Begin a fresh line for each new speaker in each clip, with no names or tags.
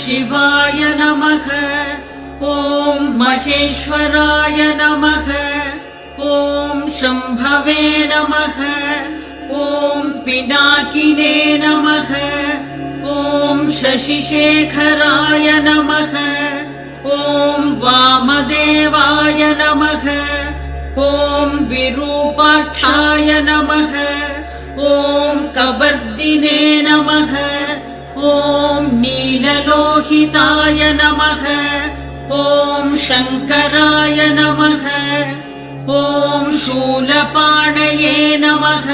शिवाय नमः। ॐ महेश्वराय नमः। ॐ शम्भवे नमः। ॐ पिनाकिने नमः। ॐ शशिशेखराय नमः। ॐ वामदेवाय नमः। ॐ विरूपाक्षाय नमः। ॐ कबर्दिने नमः। ॐ नीललोहिताय नमः। ॐ शङ्कराय नमः। ॐ शूलपाणये नमः।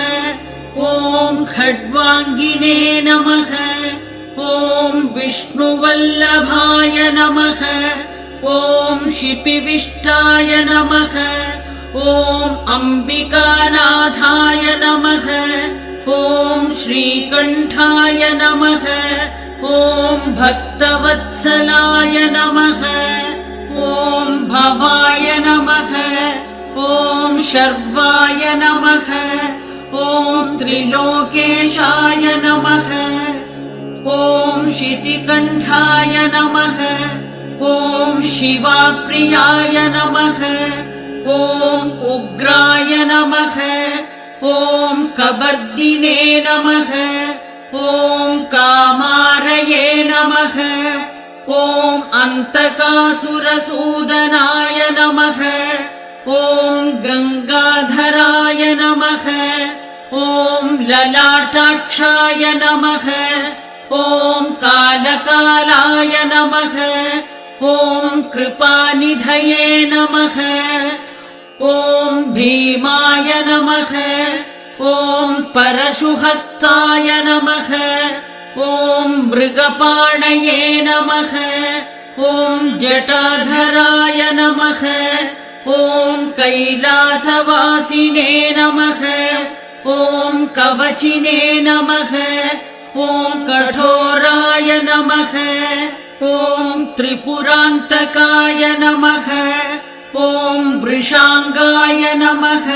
ॐ खड्वाङ्गिने नमः। ॐ विष्णुवल्लभाय नमः। ॐ शिपिविष्टाय नमः। ॐ अम्बिकानाथाय नमः। ॐ श्रीकण्ठाय नमः। ॐ भक्तवत्सलाय नमः। ॐ भवाय नमः। ॐ शर्वाय नमः। ॐ त्रिलोकेशाय नमः। ॐ शितिकण्ठाय नमः। ॐ शिवाप्रियाय नमः। ॐ उग्राय नमः। ॐ कबर्दिने नमः। ॐ कामारये नमः। ॐ अन्तकासुरसूदनाय नमः। ॐ गङ्गाधराय नमः। ॐ ललाटाक्षाय नमः। ॐ कालकालाय नमः। ॐ कृपानिधये नमः। ॐ भीमाय नमः। ॐ परशुहस्ताय नमः। ॐ मृगपाणये नमः। ॐ जटाधराय नमः। ॐ कैलासवासिने नमः। ॐ कवचिने नमः। ॐ कठोराय नमः। ॐ त्रिपुरान्तकाय नमः। ॐ वृषाङ्गाय नमः।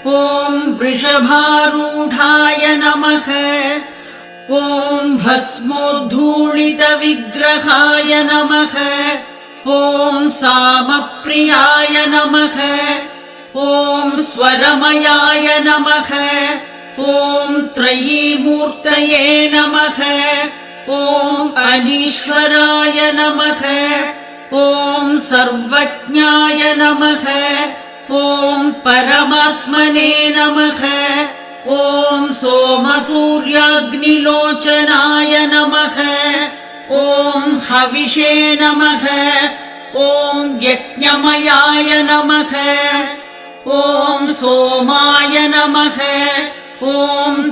ॐ वृषभारूढाय नमः। ॐ भस्मोद्धूलितविग्रहाय नमः। ॐ सामप्रियाय नमः। ॐ स्वरमयाय नमः। ॐ त्रयीमूर्तये नमः। ॐ अनीश्वराय नमः। ॐ सर्वज्ञाय नमः। ॐ परमात्मने नमः। ॐ सोमसूर्याग्निलोचनाय नमः। ॐ हविषे नमः। ॐ यज्ञमयाय नमः। ॐ सोमाय नमः। ॐ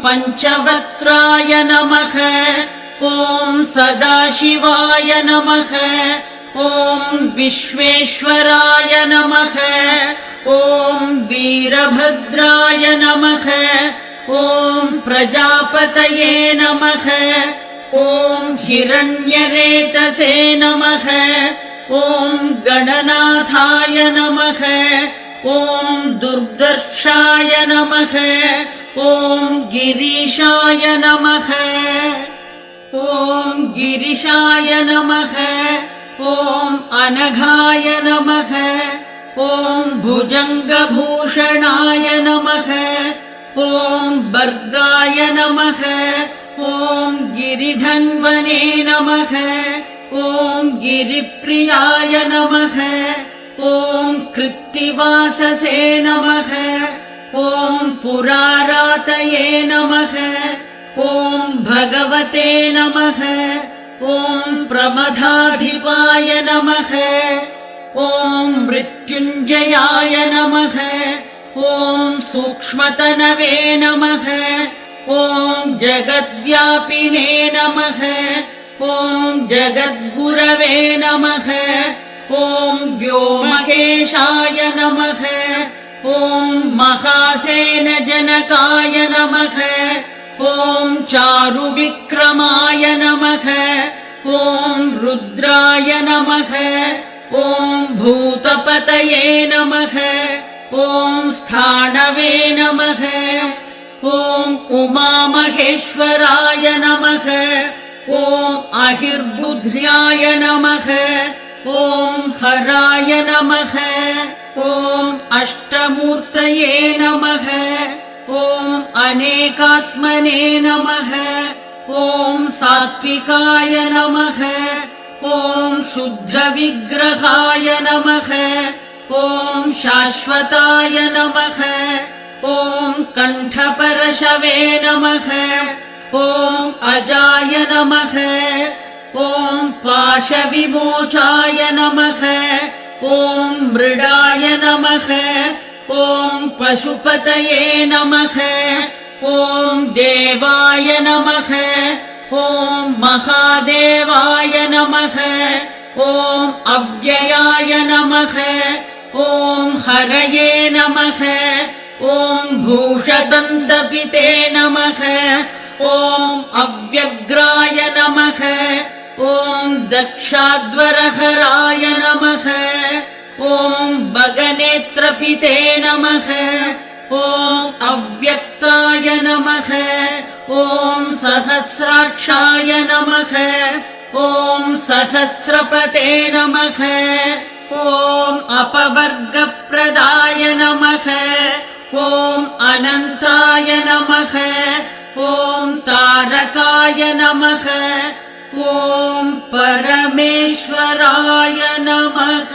पञ्चवक्त्राय नमः। ॐ सदाशिवाय नमः। ॐ विश्वेश्वराय नमः। ॐ वीरभद्राय नमः। ॐ प्रजापतये नमः। ॐ हिरण्यरेतसे नमः। ॐ गणनाथाय नमः। ॐ दुर्दर्शाय नमः। ॐ गिरीशाय नमः। ॐ गिरिशाय नमः। ॐ अनघाय नमः। ॐ भुजङ्गभूषणाय नमः। ॐ भर्गाय नमः। ॐ गिरिधन्वने नमः। ॐ गिरिप्रियाय नमः। ॐ कृत्तिवाससे नमः। ॐ पुरारातये नमः। ॐ भगवते नमः। ॐ प्रमथाधिपाय नमः। ॐ मृत्युञ्जयाय नमः। ॐ सूक्ष्मतनवे नमः। ॐ जगद्व्यापिने नमः। ॐ जगद्गुरवे नमः। ॐ व्योमकेशाय नमः। ॐ महासेनजनकाय नमः। ॐ चारुविक्रमाय नमः। ॐ रुद्राय नमः। ॐ भूतपतये नमः। ॐ स्थाणवे नमः। ॐ उमामहेश्वराय नमः। ॐ अहिर्बुद्ध्याय नमः ॐ हराय नमः ॐ अष्टमूर्तये नमः ॐ अनेकात्मने नमः ॐ सात्विकाय नमः ॐ शुद्धविग्रहाय नमः ॐ शाश्वताय नमः ॐ कण्ठपरशवे नमः ॐ अजाय नमः ॐ पाशविमोचाय नमः ॐ मृडाय नमः ॐ पशुपतये नमः ॐ देवाय नमः ॐ महादेवाय नमः ॐ अव्ययाय नमः ॐ हरये नमः ॐ भूषदन्तपिते नमः ॐ अव्यग्राय नमः ॐ दक्षाध्वरहराय नमः ॐ भगनेत्रपिते नमः ॐ अव्यक्ताय नमः ॐ सहस्राक्षाय नमः ॐ सहस्रपते नमः ॐ अपवर्गप्रदाय नमः ॐ अनन्ताय नमः ॐ तारकाय नमः ॐ परमेश्वराय नमः।